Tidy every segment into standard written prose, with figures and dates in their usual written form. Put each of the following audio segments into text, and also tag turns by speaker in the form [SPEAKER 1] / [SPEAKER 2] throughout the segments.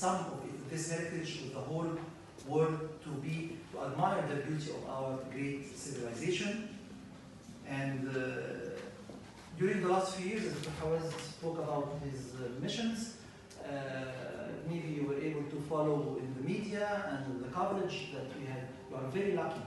[SPEAKER 1] some of this heritage with the whole world to admire the beauty of our great civilization. And during the last few years, as Dr. Hawaz spoke about his missions, maybe you were able to follow in the media and the coverage that we had. We are very lucky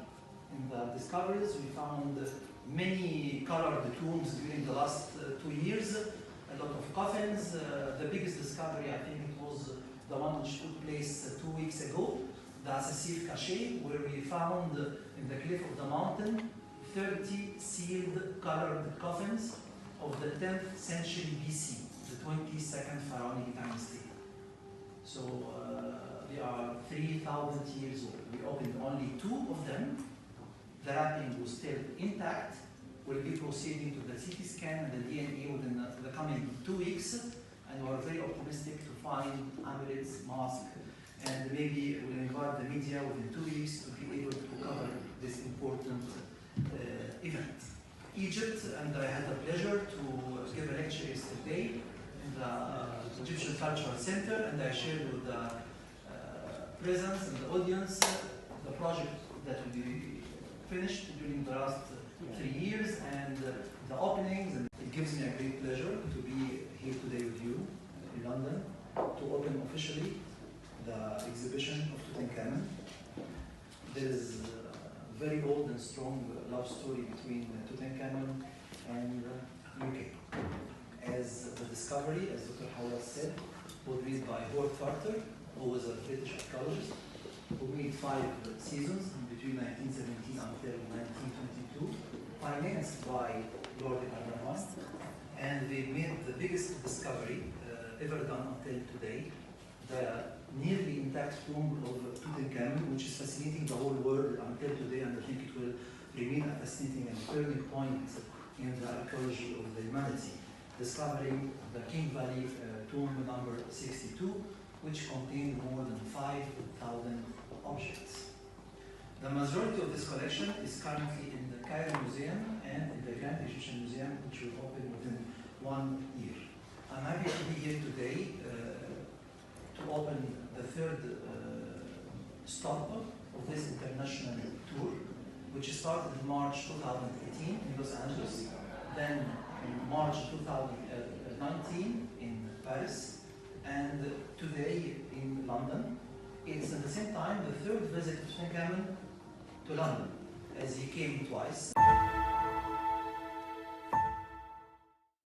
[SPEAKER 1] in the discoveries. We found many colored tombs during the last 2 years, a lot of coffins. The biggest discovery, I think it was the one which took place 2 weeks ago, the Assassir Cache, where we found in the cliff of the mountain 30 sealed colored coffins of the 10th century BC, the 22nd pharaonic dynasty. So they are 3,000 years old. We opened only 2 of them. The wrapping was still intact. We'll be proceeding to the CT scan and the DNA within the coming 2 weeks, and we're very optimistic to find amulets, masks, and maybe we'll invite the media within 2 weeks to be able to cover this important event. Egypt, and I had the pleasure to give a lecture yesterday in the Egyptian Cultural Center, and I shared with the presence and the audience the project that will be finished during the last 3 years and the openings. And it gives me a great pleasure to be here today with you in London to open officially the exhibition of Tutankhamun. There is a very old and strong love story between Tutankhamun and UK. As the discovery, as Dr. Hawaz said, was made by Howard Carter, who was a British archaeologist, who made 5 seasons between 1917 until 1922, financed by Lord Carnarvon, and they made the biggest discovery ever done until today, the nearly intact tomb of Tutankhamun, which is fascinating the whole world until today, and I think it will remain a fascinating and turning point in the archaeology of the humanity, discovering the King Valley tomb number 62, which contained more than 5,000 objects. The majority of this collection is currently in the Cairo Museum and in the Grand Egyptian Museum, which will open within 1 year. I'm happy to be here today to open the 3rd stop of this international tour, which started in March 2018 in Los Angeles, then in March 2019 in Paris, and today in London. It's at the same time the 3rd visit of Tutankhamun to London, as he came twice